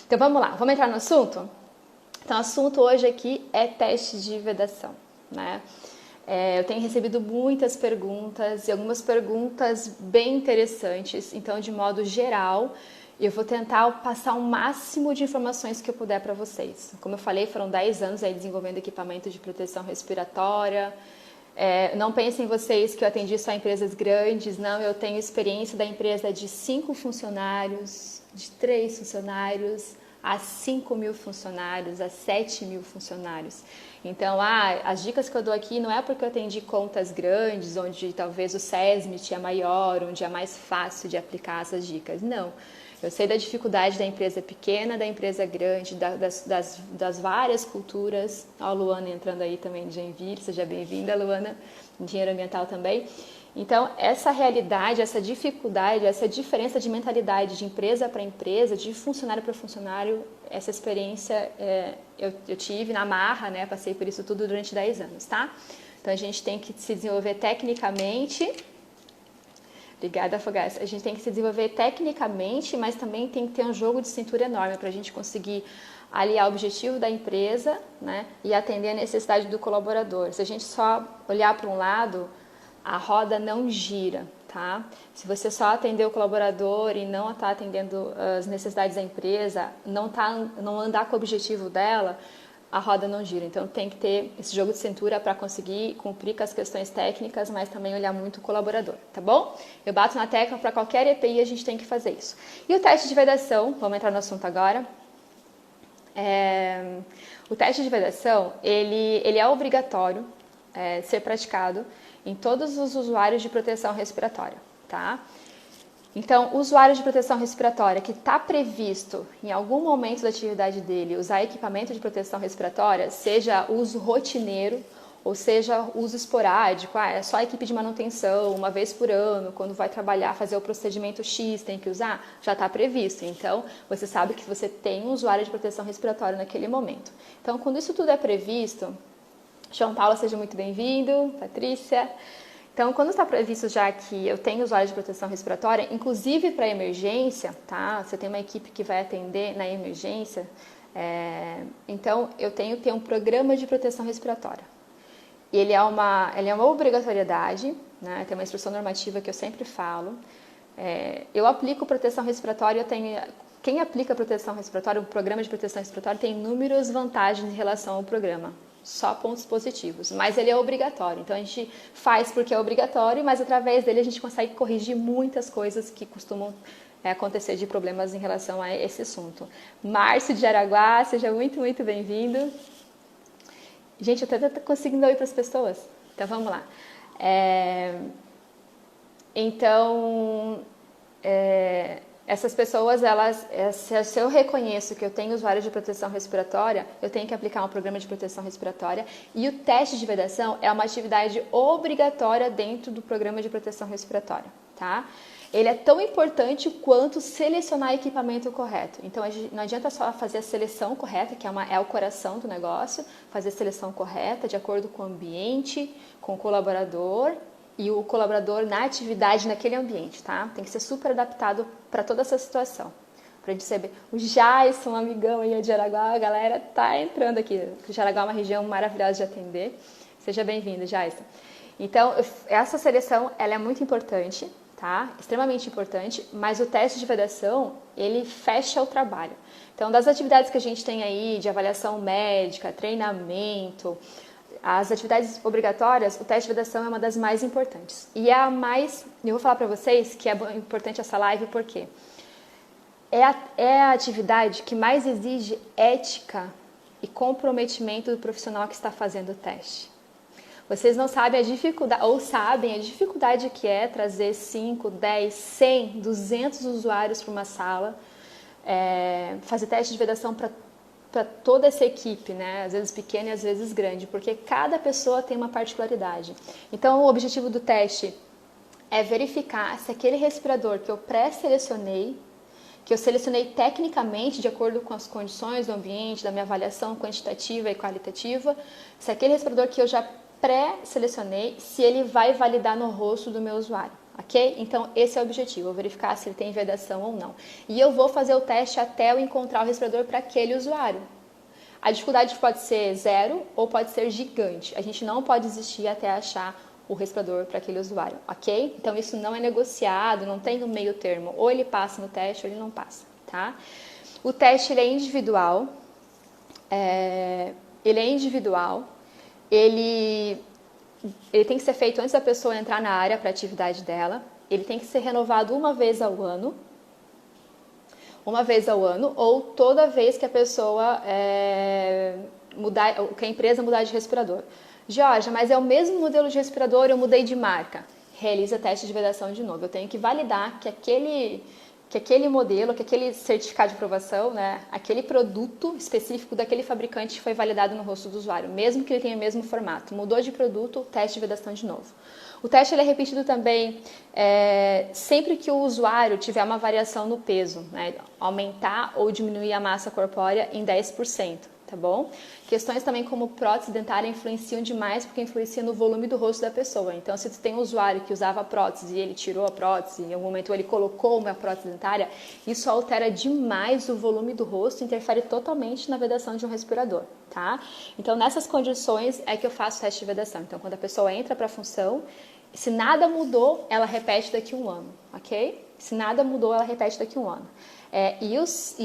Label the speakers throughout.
Speaker 1: Então vamos lá, vamos entrar no assunto? Então o assunto hoje aqui é teste de vedação, né? Eu tenho recebido muitas perguntas e algumas perguntas bem interessantes, então de modo geral eu vou tentar passar o máximo de informações que eu puder para vocês. Como eu falei, foram 10 anos aí desenvolvendo equipamento de proteção respiratória. Não pensem vocês que eu atendi só empresas grandes, não, eu tenho experiência da empresa de 5 funcionários, de 3 funcionários, a 5.000 funcionários, a 7.000 funcionários. Então, as dicas que eu dou aqui não é porque eu atendi contas grandes, onde talvez o SESMIT é maior, onde é mais fácil de aplicar essas dicas. Não. Eu sei da dificuldade da empresa pequena, da empresa grande, das várias culturas. Ó, a Luana entrando aí também de Joinville, seja bem-vinda, Luana, engenheiro ambiental também. Então, essa realidade, essa dificuldade, essa diferença de mentalidade de empresa para empresa, de funcionário para funcionário, essa experiência eu tive na marra, né? Passei por isso tudo durante 10 anos, tá? Então, a gente tem que se desenvolver tecnicamente. Obrigada, Fogaça. A gente tem que se desenvolver tecnicamente, mas também tem que ter um jogo de cintura enorme para a gente conseguir aliar o objetivo da empresa, né? E atender a necessidade do colaborador. Se a gente só olhar para um lado, a roda não gira, tá? Se você só atender o colaborador e não está atendendo as necessidades da empresa, não andar com o objetivo dela, a roda não gira. Então tem que ter esse jogo de cintura para conseguir cumprir com as questões técnicas, mas também olhar muito o colaborador, tá bom? Eu bato na tecla, para qualquer EPI a gente tem que fazer isso. E o teste de vedação, vamos entrar no assunto agora. O teste de vedação, ele é obrigatório ser praticado em todos os usuários de proteção respiratória, tá? Então, o usuário de proteção respiratória que está previsto em algum momento da atividade dele usar equipamento de proteção respiratória, seja uso rotineiro ou seja uso esporádico, é só a equipe de manutenção, uma vez por ano, quando vai trabalhar, fazer o procedimento X, tem que usar, já está previsto. Então, você sabe que você tem um usuário de proteção respiratória naquele momento. Então, quando isso tudo é previsto, João Paulo, seja muito bem-vindo, Patrícia. Então, quando está previsto já que eu tenho usuário de proteção respiratória, inclusive para emergência, tá? Você tem uma equipe que vai atender na emergência, então eu tenho que ter um programa de proteção respiratória. Ele é uma obrigatoriedade, né? Tem uma instrução normativa que eu sempre falo. Eu aplico proteção respiratória, quem aplica proteção respiratória, o programa de proteção respiratória tem inúmeras vantagens em relação ao programa. Só pontos positivos, mas ele é obrigatório, então a gente faz porque é obrigatório, mas através dele a gente consegue corrigir muitas coisas que costumam acontecer de problemas em relação a esse assunto. Márcio de Jaraguá, seja muito, muito bem-vindo. Gente, eu até estou conseguindo ouvir para as pessoas, então vamos lá. Essas pessoas, se eu reconheço que eu tenho usuário de proteção respiratória, eu tenho que aplicar um programa de proteção respiratória e o teste de vedação é uma atividade obrigatória dentro do programa de proteção respiratória, tá? Ele é tão importante quanto selecionar equipamento correto. Então, não adianta só fazer a seleção correta, que é o coração do negócio, fazer a seleção correta de acordo com o ambiente, com o colaborador e o colaborador na atividade naquele ambiente, tá? Tem que ser super adaptado para toda essa situação. Pra gente saber. O Jason, um amigão aí de Jaraguá, a galera tá entrando aqui. O Jaraguá é uma região maravilhosa de atender. Seja bem-vindo, Jason. Então, essa seleção, ela é muito importante, tá? Extremamente importante, mas o teste de vedação, ele fecha o trabalho. Então, das atividades que a gente tem aí, de avaliação médica, treinamento, as atividades obrigatórias, o teste de vedação é uma das mais importantes. E eu vou falar para vocês que é importante essa live porque é a atividade que mais exige ética e comprometimento do profissional que está fazendo o teste. Vocês não sabem a dificuldade, ou sabem a dificuldade que é trazer 5, 10, 100, 200 usuários para uma sala, fazer teste de vedação para toda essa equipe, né? Às vezes pequena e às vezes grande, porque cada pessoa tem uma particularidade. Então, o objetivo do teste é verificar se aquele respirador que eu pré-selecionei, que eu selecionei tecnicamente de acordo com as condições do ambiente, da minha avaliação quantitativa e qualitativa, se aquele respirador que eu já pré-selecionei, se ele vai validar no rosto do meu usuário. ok? Então, esse é o objetivo, eu vou verificar se ele tem vedação ou não. E eu vou fazer o teste até eu encontrar o respirador para aquele usuário. A dificuldade pode ser 0 ou pode ser gigante. A gente não pode desistir até achar o respirador para aquele usuário, ok? Então, isso não é negociado, não tem um meio termo. Ou ele passa no teste ou ele não passa, tá? O teste ele é individual. Ele tem que ser feito antes da pessoa entrar na área para a atividade dela. Ele tem que ser renovado uma vez ao ano. Ou toda vez que a pessoa que a empresa mudar de respirador. Georgia, mas é o mesmo modelo de respirador, eu mudei de marca. Realiza teste de vedação de novo. Eu tenho que validar que aquele modelo, que aquele certificado de aprovação, né, aquele produto específico daquele fabricante foi validado no rosto do usuário, mesmo que ele tenha o mesmo formato. Mudou de produto, teste de vedação de novo. O teste ele é repetido também sempre que o usuário tiver uma variação no peso, né, aumentar ou diminuir a massa corpórea em 10%. Tá bom? Questões também como prótese dentária influenciam demais porque influencia no volume do rosto da pessoa. Então, se tu tem um usuário que usava prótese e ele tirou a prótese, em algum momento ele colocou uma prótese dentária, isso altera demais o volume do rosto e interfere totalmente na vedação de um respirador, tá? Então, nessas condições é que eu faço o teste de vedação. Então, quando a pessoa entra para a função, se nada mudou, ela repete daqui a um ano, ok? Se nada mudou, ela repete daqui a um ano. E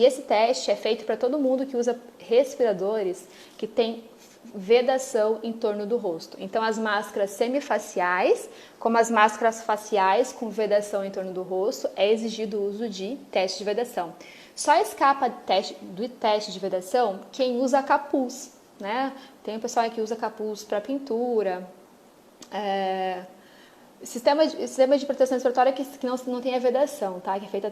Speaker 1: esse teste é feito para todo mundo que usa respiradores que tem vedação em torno do rosto. Então, as máscaras semifaciais, como as máscaras faciais com vedação em torno do rosto, é exigido o uso de teste de vedação. Só escapa do teste de vedação quem usa capuz, né? Tem o pessoal que usa capuz para pintura. Sistema de proteção respiratória que não tem a vedação, tá? Que é feito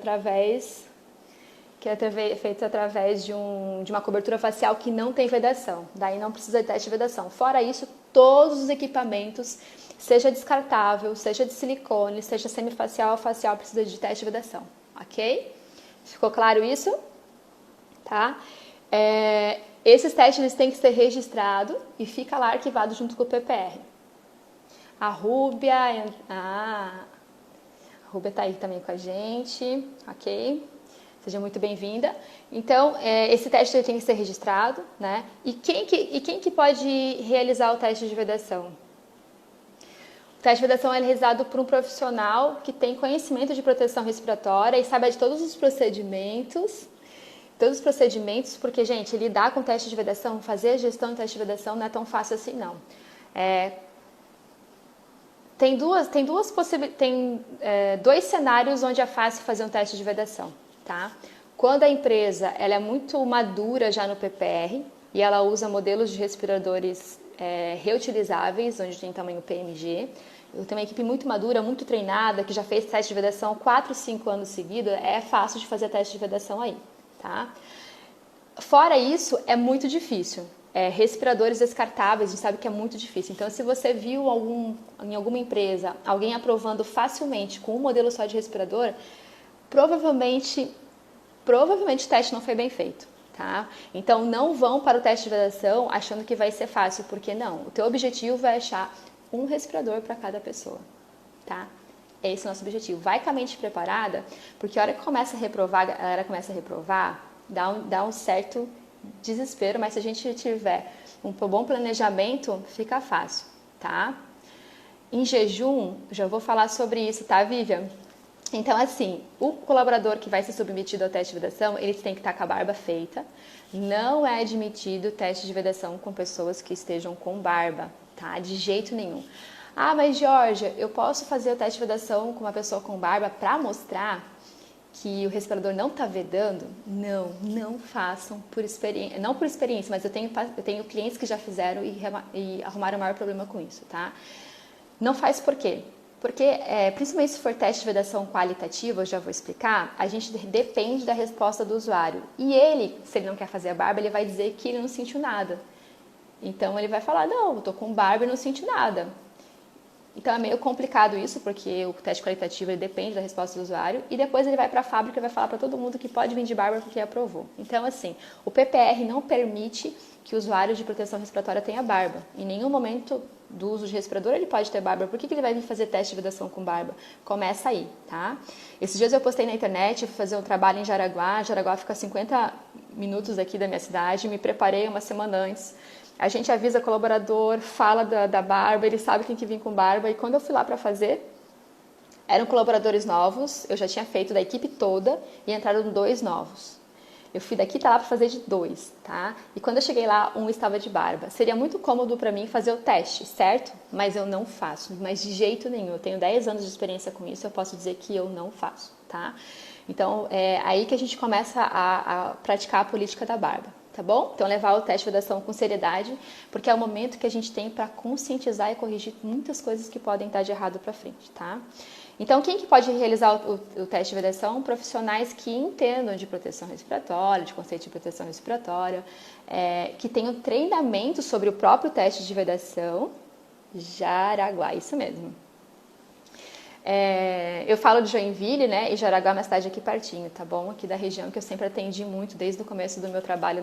Speaker 1: através de uma cobertura facial que não tem vedação. Daí não precisa de teste de vedação. Fora isso, todos os equipamentos, seja descartável, seja de silicone, seja semifacial ou facial, precisa de teste de vedação, ok? Ficou claro isso? Tá? Esses testes eles têm que ser registrados e fica lá arquivado junto com o PPR. A Rúbia está aí também com a gente, ok? Seja muito bem-vinda. Então, esse teste tem que ser registrado, né? E quem que pode realizar o teste de vedação? O teste de vedação é realizado por um profissional que tem conhecimento de proteção respiratória e sabe de todos os procedimentos, porque, gente, lidar com o teste de vedação, fazer a gestão do teste de vedação não é tão fácil assim, não. Tem dois cenários onde é fácil fazer um teste de vedação. Tá? Quando a empresa ela é muito madura já no PPR e ela usa modelos de respiradores reutilizáveis, onde tem tamanho PMG, eu tenho uma equipe muito madura, muito treinada, que já fez teste de vedação 4, 5 anos seguidos, é fácil de fazer teste de vedação aí. Tá? Fora isso, é muito difícil. Respiradores descartáveis, a gente sabe que é muito difícil. Então, se você viu em alguma empresa alguém aprovando facilmente com um modelo só de respirador, provavelmente o teste não foi bem feito, tá? Então, não vão para o teste de vedação achando que vai ser fácil, porque não. O teu objetivo é achar um respirador para cada pessoa, tá? Esse é o nosso objetivo. Vai com a mente preparada, porque a hora que começa a reprovar, a galera começa a reprovar, dá um certo desespero, mas se a gente tiver um bom planejamento, fica fácil, tá? Em jejum, já vou falar sobre isso, tá, Vivian? Então, assim, o colaborador que vai ser submetido ao teste de vedação, ele tem que estar com a barba feita. Não é admitido teste de vedação com pessoas que estejam com barba, tá? De jeito nenhum. Ah, mas Georgia, eu posso fazer o teste de vedação com uma pessoa com barba para mostrar que o respirador não está vedando? Não façam por experiência. Não por experiência, mas eu tenho clientes que já fizeram e arrumaram maior problema com isso, tá? Não faz por quê? Porque, principalmente se for teste de vedação qualitativa, eu já vou explicar, a gente depende da resposta do usuário. E ele, se ele não quer fazer a barba, ele vai dizer que ele não sentiu nada. Então, ele vai falar, não, eu tô com barba e não senti nada. Então é meio complicado isso, porque o teste qualitativo ele depende da resposta do usuário e depois ele vai para a fábrica e vai falar para todo mundo que pode vir de barba porque aprovou. Então assim, o PPR não permite que o usuário de proteção respiratória tenha barba. Em nenhum momento do uso de respirador ele pode ter barba. Por que ele vai vir fazer teste de vedação com barba? Começa aí, tá? Esses dias eu postei na internet, eu fui fazer um trabalho em Jaraguá. Jaraguá fica a 50 minutos aqui da minha cidade, me preparei uma semana antes. A gente avisa o colaborador, fala da barba, ele sabe que tem que vir com barba. E quando eu fui lá para fazer, eram colaboradores novos, eu já tinha feito da equipe toda e entraram 2 novos. Eu fui daqui tá lá para fazer de 2, tá? E quando eu cheguei lá, um estava de barba. Seria muito cômodo para mim fazer o teste, certo? Mas eu não faço, mas de jeito nenhum. Eu tenho 10 anos de experiência com isso, eu posso dizer que eu não faço, tá? Então, é aí que a gente começa a praticar a política da barba. Tá bom? Então, levar o teste de vedação com seriedade, porque é o momento que a gente tem para conscientizar e corrigir muitas coisas que podem estar de errado para frente, tá? Então, quem que pode realizar o teste de vedação? Profissionais que entendam de proteção respiratória, de conceito de proteção respiratória, que tenham treinamento sobre o próprio teste de vedação. Jaraguá, isso mesmo. Eu falo de Joinville, né? E Jaraguá é uma cidade aqui pertinho, tá bom? Aqui da região que eu sempre atendi muito desde o começo do meu trabalho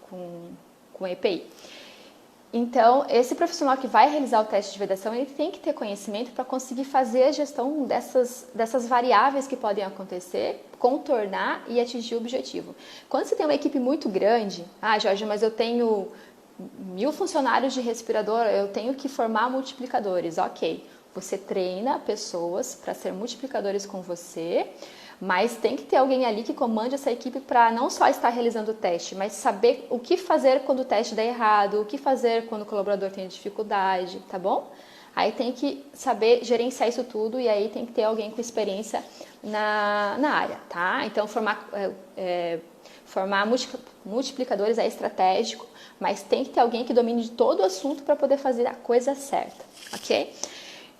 Speaker 1: com EPI. Então, esse profissional que vai realizar o teste de vedação, ele tem que ter conhecimento para conseguir fazer a gestão dessas variáveis que podem acontecer, contornar e atingir o objetivo. Quando você tem uma equipe muito grande, Jorge, mas eu tenho 1000 funcionários de respirador, eu tenho que formar multiplicadores, ok. Você treina pessoas para ser multiplicadores com você, mas tem que ter alguém ali que comande essa equipe para não só estar realizando o teste, mas saber o que fazer quando o teste der errado, o que fazer quando o colaborador tem dificuldade, tá bom? Aí tem que saber gerenciar isso tudo e aí tem que ter alguém com experiência na área, tá? Então, formar multiplicadores é estratégico, mas tem que ter alguém que domine de todo o assunto para poder fazer a coisa certa, ok?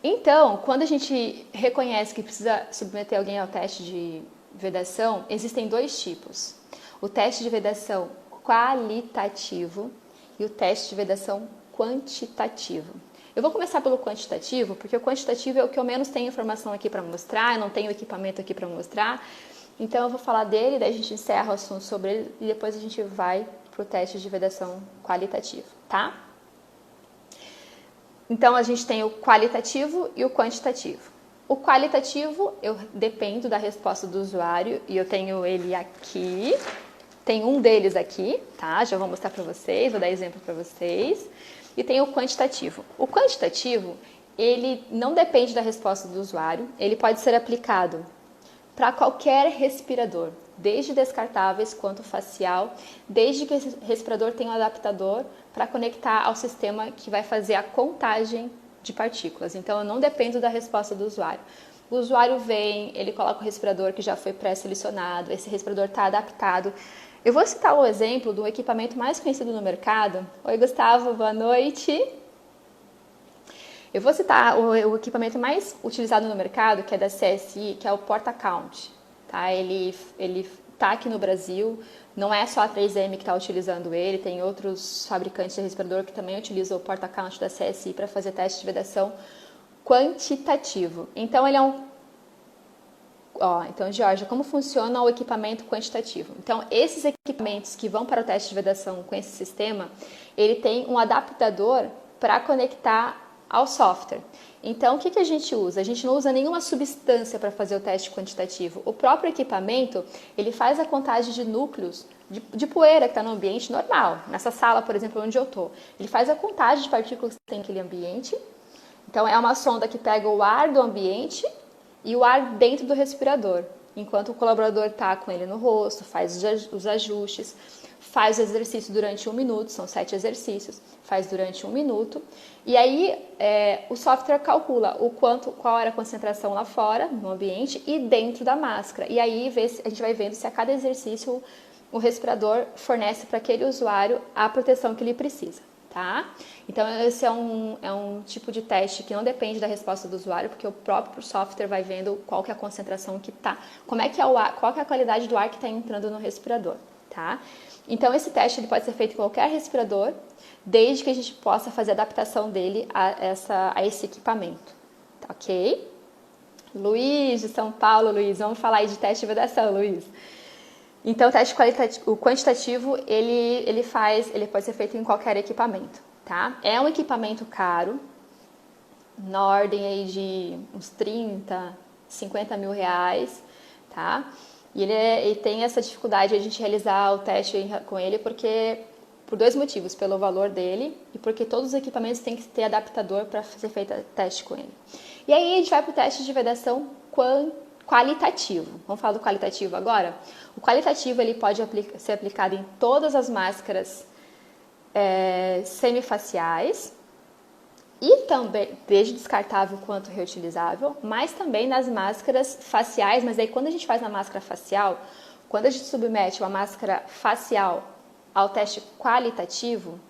Speaker 1: Então, quando a gente reconhece que precisa submeter alguém ao teste de vedação, existem 2 tipos. O teste de vedação qualitativo e o teste de vedação quantitativo. Eu vou começar pelo quantitativo, porque o quantitativo é o que eu menos tenho informação aqui para mostrar, eu não tenho equipamento aqui para mostrar. Então, eu vou falar dele, daí a gente encerra o assunto sobre ele e depois a gente vai para o teste de vedação qualitativo, tá? Então, a gente tem o qualitativo e o quantitativo. O qualitativo, eu dependo da resposta do usuário e eu tenho ele aqui. Tem um deles aqui, tá? Já vou mostrar para vocês, vou dar exemplo para vocês. E tem o quantitativo. O quantitativo, ele não depende da resposta do usuário. Ele pode ser aplicado para qualquer respirador, desde descartáveis quanto facial, desde que esse respirador tenha um adaptador para conectar ao sistema que vai fazer a contagem de partículas. Então, eu não dependo da resposta do usuário. O usuário vem, ele coloca o respirador que já foi pré-selecionado, esse respirador está adaptado. Eu vou citar o exemplo do equipamento mais conhecido no mercado. Oi, Gustavo, boa noite. Eu vou citar o equipamento mais utilizado no mercado, que é da CSI, que é o Porta-Count. Tá? Ele está aqui no Brasil, não é só a 3M que está utilizando ele, tem outros fabricantes de respirador que também utilizam o Porta-Count da CSI para fazer teste de vedação quantitativo. Então, ele é então, Georgia, como funciona o equipamento quantitativo? Então, esses equipamentos que vão para o teste de vedação com esse sistema, ele tem um adaptador para conectar ao software. Então, o que a gente usa? A gente não usa nenhuma substância para fazer o teste quantitativo. O próprio equipamento, ele faz a contagem de núcleos de poeira que está no ambiente normal. Nessa sala, por exemplo, onde eu estou. Ele faz a contagem de partículas que tem naquele ambiente. Então, é uma sonda que pega o ar do ambiente e o ar dentro do respirador. Enquanto o colaborador está com ele no rosto, faz os ajustes, faz o exercício durante 1 minuto, são 7 exercícios, faz durante 1 minuto. E aí o software calcula qual era a concentração lá fora, no ambiente, e dentro da máscara. E aí a gente vai vendo se a cada exercício o respirador fornece para aquele usuário a proteção que ele precisa. Tá? Então, esse é um tipo de teste que não depende da resposta do usuário, porque o próprio software vai vendo qual que é a concentração que está, como é que é o ar, qual que é a qualidade do ar que está entrando no respirador, tá? Então, esse teste ele pode ser feito em qualquer respirador, desde que a gente possa fazer a adaptação dele a esse equipamento, ok? Luiz, de São Paulo, Luiz, vamos falar aí de teste de vedação, Luiz. Então, o teste qualitativo, o quantitativo, ele pode ser feito em qualquer equipamento, tá? É um equipamento caro, na ordem aí de uns 30, 50 mil reais, tá? E ele tem essa dificuldade de a gente realizar o teste com ele por dois motivos, pelo valor dele e porque todos os equipamentos têm que ter adaptador para ser feito teste com ele. E aí a gente vai para o teste de vedação qualitativo. Vamos falar do qualitativo agora? O qualitativo ele pode ser aplicado em todas as máscaras semifaciais e também, desde descartável quanto reutilizável, mas também nas máscaras faciais. Mas aí quando a gente faz na máscara facial, quando a gente submete uma máscara facial ao teste qualitativo,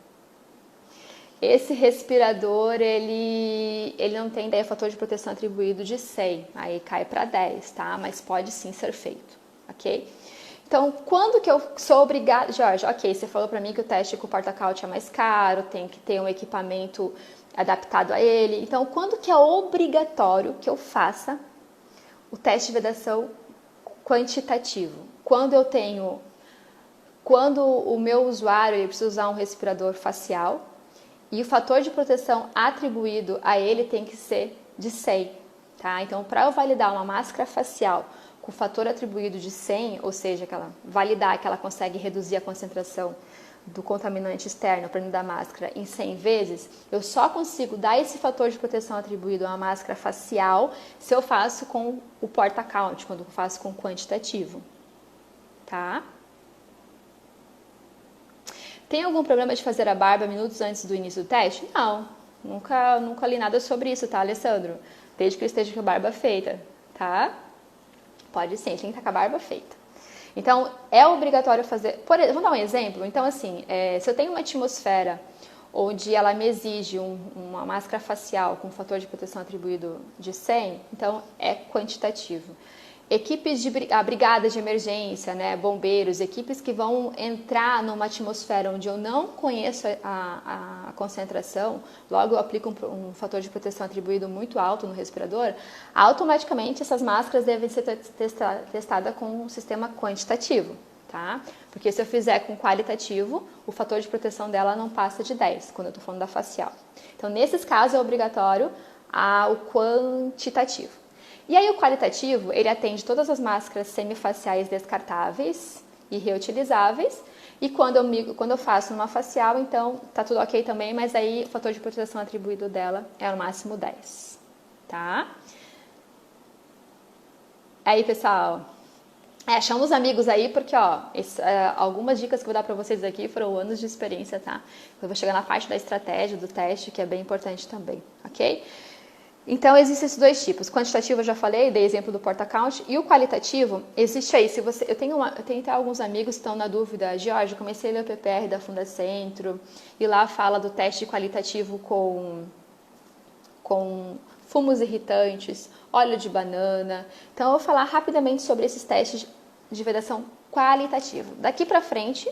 Speaker 1: esse respirador, ele não tem fator de proteção atribuído de 100, aí cai para 10, tá? Mas pode sim ser feito, ok? Então, quando que eu sou obrigada... Jorge, ok, você falou para mim que o teste com o porta-caute é mais caro, tem que ter um equipamento adaptado a ele. Então, quando que é obrigatório que eu faça o teste de vedação quantitativo? Quando o meu usuário precisa usar um respirador facial e o fator de proteção atribuído a ele tem que ser de 100, tá? Então, para eu validar uma máscara facial com fator atribuído de 100, ou seja, validar que ela consegue reduzir a concentração do contaminante externo para dentro da máscara em 100 vezes, eu só consigo dar esse fator de proteção atribuído a uma máscara facial se eu faço com o porta-count, quando eu faço com o quantitativo, tá? Tem algum problema de fazer a barba minutos antes do início do teste? Não, nunca li nada sobre isso, tá, Alessandro? Desde que ele esteja com a barba feita, tá? Pode sim, tem que estar com a barba feita. Então, é obrigatório fazer... Vamos dar um exemplo? Então, assim, se eu tenho uma atmosfera onde ela me exige uma máscara facial com fator de proteção atribuído de 100, então é quantitativo. Equipes brigadas de emergência, né, bombeiros, equipes que vão entrar numa atmosfera onde eu não conheço a concentração, logo eu aplico um fator de proteção atribuído muito alto no respirador, automaticamente essas máscaras devem ser testadas com um sistema quantitativo, tá? Porque se eu fizer com qualitativo, o fator de proteção dela não passa de 10, quando eu estou falando da facial. Então, nesses casos, é obrigatório o quantitativo. E aí o qualitativo, ele atende todas as máscaras semifaciais descartáveis e reutilizáveis. E quando eu faço uma facial, então tá tudo ok também, mas aí o fator de proteção atribuído dela é no máximo 10, tá? Aí, pessoal, chama os amigos aí, porque algumas dicas que eu vou dar pra vocês aqui foram anos de experiência, tá? Eu vou chegar na parte da estratégia, do teste, que é bem importante também, ok? Então, existem esses dois tipos. Quantitativo, eu já falei, dei exemplo do porta-count. E o qualitativo, existe aí. Eu tenho até alguns amigos que estão na dúvida. Jorge, comecei a ler o PPR da Fundacentro e lá fala do teste qualitativo com fumos irritantes, óleo de banana. Então, eu vou falar rapidamente sobre esses testes de vedação qualitativo. Daqui para frente,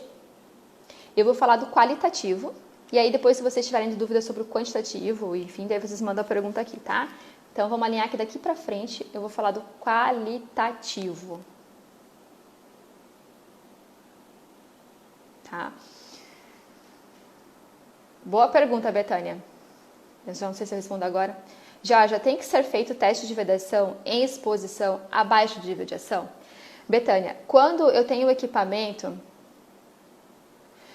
Speaker 1: eu vou falar do qualitativo. E aí, depois, se vocês tiverem dúvidas sobre o quantitativo, enfim, daí vocês mandam a pergunta aqui, tá? Então, vamos alinhar que daqui pra frente eu vou falar do qualitativo. Tá? Boa pergunta, Betânia. Eu já não sei se eu respondo agora. Já tem que ser feito o teste de vedação em exposição abaixo do nível de ação? Betânia, quando eu tenho o equipamento...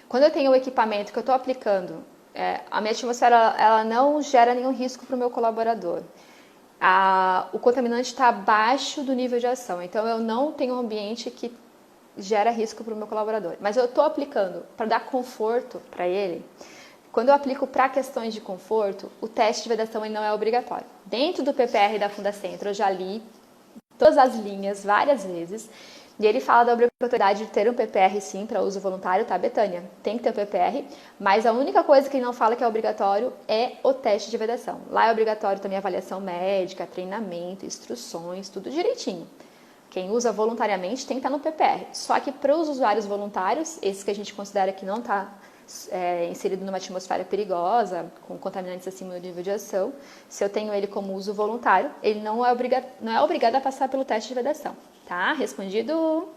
Speaker 1: Quando eu tenho o equipamento que eu estou aplicando, a minha atmosfera ela não gera nenhum risco para o meu colaborador. O contaminante está abaixo do nível de ação, então eu não tenho um ambiente que gera risco para o meu colaborador. Mas eu estou aplicando para dar conforto para ele. Quando eu aplico para questões de conforto, o teste de vedação ele não é obrigatório. Dentro do PPR da Fundacentro, eu já li todas as linhas várias vezes. E ele fala da obrigatoriedade de ter um PPR sim para uso voluntário, tá, Betânia? Tem que ter o PPR, mas a única coisa que ele não fala que é obrigatório é o teste de vedação. Lá é obrigatório também avaliação médica, treinamento, instruções, tudo direitinho. Quem usa voluntariamente tem que estar no PPR. Só que para os usuários voluntários, esses que a gente considera que não está inserido numa atmosfera perigosa, com contaminantes acima do nível de ação, se eu tenho ele como uso voluntário, ele não é obrigado a passar pelo teste de vedação, tá? Respondido,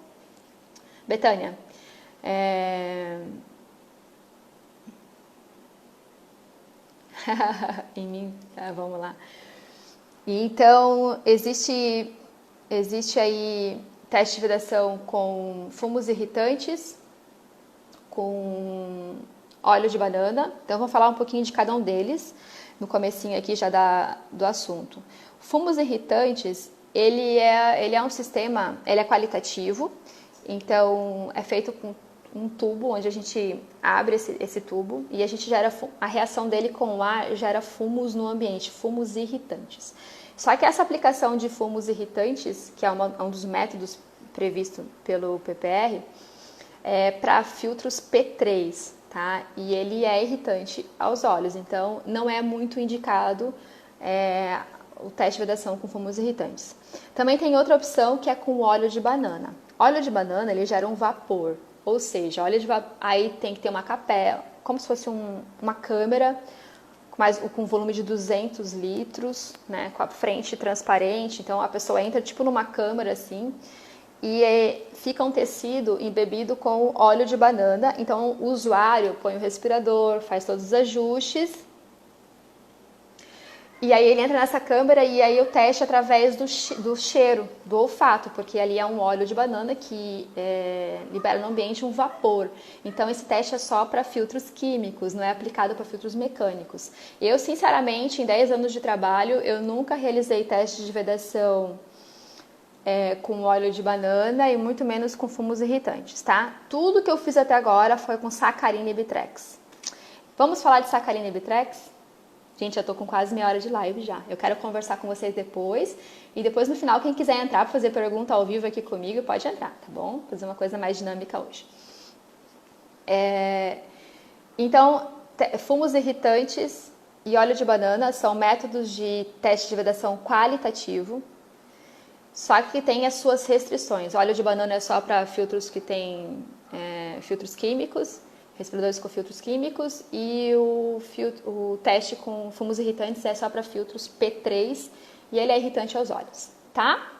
Speaker 1: Betânia. Em mim, tá, vamos lá. Então, existe aí teste de vedação com fumos irritantes, com óleo de banana. Então, eu vou falar um pouquinho de cada um deles, no comecinho aqui já do assunto. Fumos irritantes, ele é um sistema, ele é qualitativo, então é feito com um tubo, onde a gente abre esse tubo e a gente a reação dele com o ar gera fumos no ambiente, fumos irritantes. Só que essa aplicação de fumos irritantes, que é um dos métodos previsto pelo PPR, é para filtros P3, tá? E ele é irritante aos olhos, então não é muito indicado o teste de vedação com fumos irritantes. Também tem outra opção que é com óleo de banana. Óleo de banana, ele gera um vapor, ou seja, aí tem que ter uma capela, como se fosse uma câmera, com volume de 200 litros, né, com a frente transparente. Então a pessoa entra tipo numa câmara assim e fica um tecido embebido com óleo de banana. Então o usuário põe o respirador, faz todos os ajustes e aí ele entra nessa câmara e aí o teste através do cheiro, do olfato, porque ali é um óleo de banana que libera no ambiente um vapor. Então esse teste é só para filtros químicos, não é aplicado para filtros mecânicos. Eu, sinceramente, em 10 anos de trabalho, eu nunca realizei teste de vedação com óleo de banana e muito menos com fumos irritantes, tá? Tudo que eu fiz até agora foi com sacarina e bitrex. Vamos falar de sacarina e bitrex? Gente, já tô com quase meia hora de live já. Eu quero conversar com vocês depois. E depois, no final, quem quiser entrar para fazer pergunta ao vivo aqui comigo, pode entrar, tá bom? Fazer uma coisa mais dinâmica hoje. Então, fumos irritantes e óleo de banana são métodos de teste de vedação qualitativo. Só que tem as suas restrições. O óleo de banana é só para filtros que têm filtros químicos, respiradores com filtros químicos, e o teste com fumos irritantes é só para filtros P3 e ele é irritante aos olhos, tá?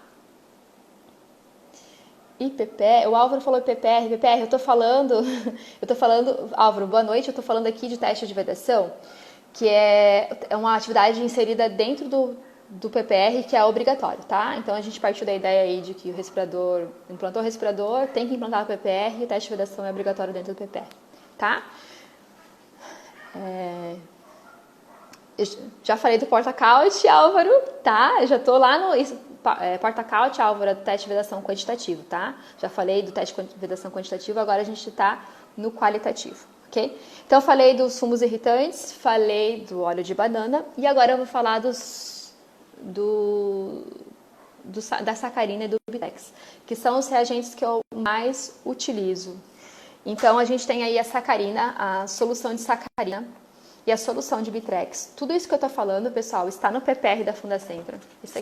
Speaker 1: E PPR, o Álvaro falou PPR, eu tô falando, Álvaro, boa noite, eu tô falando aqui de teste de vedação, que é uma atividade inserida dentro do PPR que é obrigatório, tá? Então a gente partiu da ideia aí de que o respirador, implantou o respirador, tem que implantar o PPR e o teste de vedação é obrigatório dentro do PPR. Tá? Eu já falei do porta-caute, Álvaro, tá? Eu já tô lá no porta-caute, Álvaro, do teste de vedação quantitativo, tá? Já falei do teste de vedação quantitativo, agora a gente tá no qualitativo, ok? Então, falei dos fumos irritantes, falei do óleo de banana e agora eu vou falar da sacarina e do bitrex, que são os reagentes que eu mais utilizo. Então, a gente tem aí a sacarina, a solução de sacarina e a solução de bitrex. Tudo isso que eu tô falando, pessoal, está no PPR da Fundacentro. Isso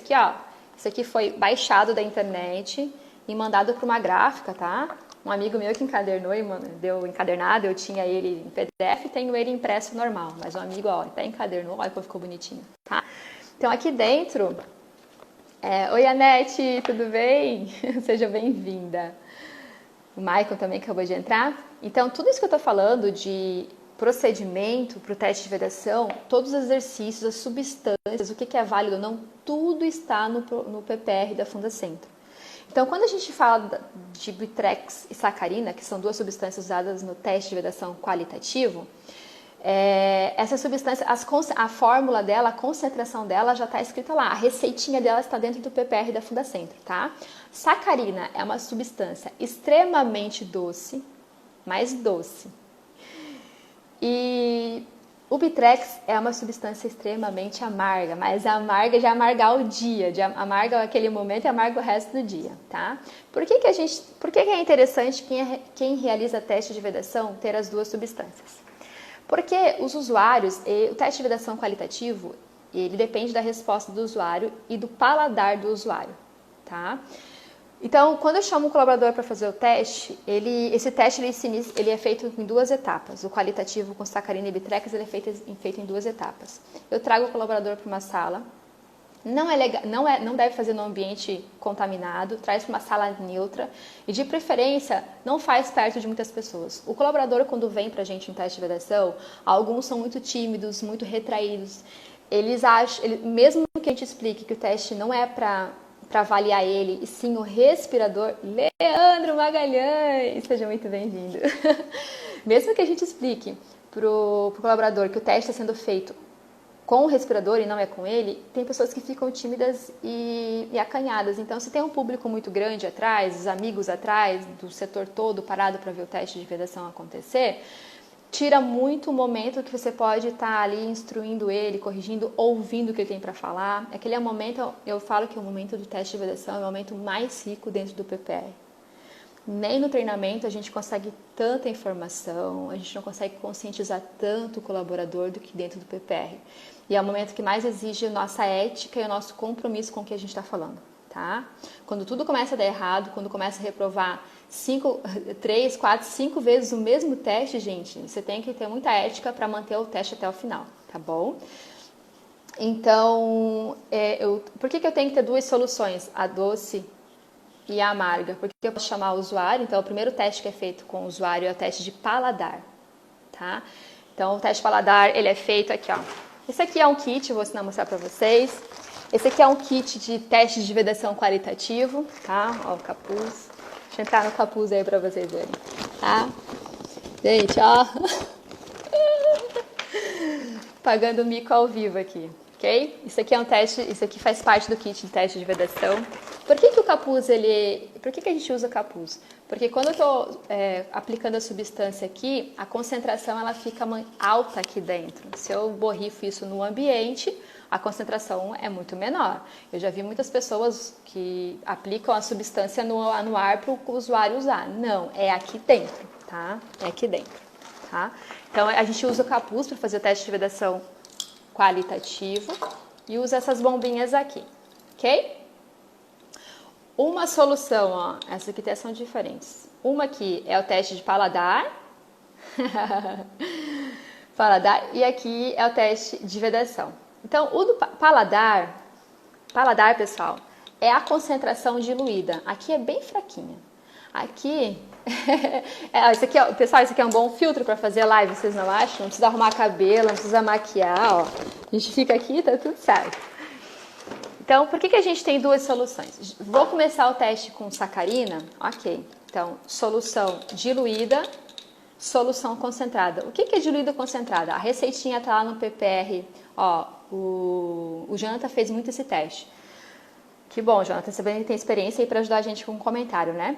Speaker 1: aqui foi baixado da internet e mandado para uma gráfica, tá? Um amigo meu que encadernou e deu encadernado, eu tinha ele em PDF e tenho ele impresso normal. Mas um amigo, até encadernou, olha como ficou bonitinho, tá? Então, aqui dentro... Oi, Anete, tudo bem? Seja bem-vinda. O Michael também acabou de entrar. Então, tudo isso que eu estou falando de procedimento para o teste de vedação, todos os exercícios, as substâncias, o que é válido ou não, tudo está no PPR da Fundacentro. Então, quando a gente fala de bitrex e sacarina, que são duas substâncias usadas no teste de vedação qualitativo, essa substância, a fórmula dela, a concentração dela já está escrita lá, a receitinha dela está dentro do PPR da Fundacentro, tá? Sacarina é uma substância extremamente doce, mais doce. E o bitrex é uma substância extremamente amarga, mas amarga de amargar o dia, de amarga aquele momento e amarga o resto do dia, tá? Por que é interessante quem realiza teste de vedação ter as duas substâncias? Porque os usuários, o teste de vedação qualitativo, ele depende da resposta do usuário e do paladar do usuário, tá? Então, quando eu chamo um colaborador para fazer o teste, esse teste ele é feito em duas etapas. O qualitativo com sacarina e Bitrex ele é feito em duas etapas. Eu trago o colaborador para uma sala. Não é legal, não deve fazer no ambiente contaminado, traz para uma sala neutra e, de preferência, não faz perto de muitas pessoas. O colaborador, quando vem para a gente em teste de vedação, alguns são muito tímidos, muito retraídos. Eles acham, mesmo que a gente explique que o teste não é para avaliar ele, e sim o respirador, Leandro Magalhães, seja muito bem-vindo. Mesmo que a gente explique para o colaborador que o teste está sendo feito com o respirador e não é com ele, tem pessoas que ficam tímidas e acanhadas. Então, se tem um público muito grande atrás, os amigos atrás, do setor todo parado para ver o teste de vedação acontecer, tira muito o momento que você pode estar ali instruindo ele, corrigindo, ouvindo o que ele tem para falar. Aquele é o momento, eu falo que o momento do teste de vedação é o momento mais rico dentro do PPR. Nem no treinamento a gente consegue tanta informação, a gente não consegue conscientizar tanto o colaborador do que dentro do PPR. E é o momento que mais exige a nossa ética e o nosso compromisso com o que a gente está falando, tá? Quando tudo começa a dar errado, quando começa a reprovar 3, 4, 5 vezes o mesmo teste, gente, você tem que ter muita ética para manter o teste até o final, tá bom? Então, por que eu tenho que ter duas soluções, a doce e a amarga? Porque eu posso chamar o usuário, então o primeiro teste que é feito com o usuário é o teste de paladar, tá? Então o teste de paladar, ele é feito aqui, ó. Esse aqui é um kit, vou mostrar para vocês. Esse aqui é um kit de teste de vedação qualitativo, tá? Ó o capuz. Deixa eu entrar no capuz aí para vocês verem, tá? Gente, ó. Pagando mico ao vivo aqui, ok? Isso aqui é um teste, isso aqui faz parte do kit de teste de vedação. Por que o capuz, por que a gente usa o capuz? Porque quando eu estou aplicando a substância aqui, a concentração ela fica alta aqui dentro. Se eu borrifo isso no ambiente, a concentração é muito menor. Eu já vi muitas pessoas que aplicam a substância no ar para o usuário usar. Não, é aqui dentro, tá? É aqui dentro, tá? Então, a gente usa o capuz para fazer o teste de vedação qualitativo e usa essas bombinhas aqui, ok? Uma solução, ó, essas aqui são diferentes. Uma aqui é o teste de paladar, e aqui é o teste de vedação. Então, o do paladar, pessoal, é a concentração diluída. Aqui é bem fraquinha. Aqui, pessoal, isso aqui é um bom filtro para fazer live, vocês não acham? Não precisa arrumar cabelo, não precisa maquiar, ó. A gente fica aqui e tá tudo certo. Então, por que a gente tem duas soluções? Vou começar o teste com sacarina, ok. Então, solução diluída, solução concentrada. O que é diluída concentrada? A receitinha tá lá no PPR, ó, o Jonathan fez muito esse teste. Que bom, Jonathan, você tem experiência aí para ajudar a gente com um comentário, né?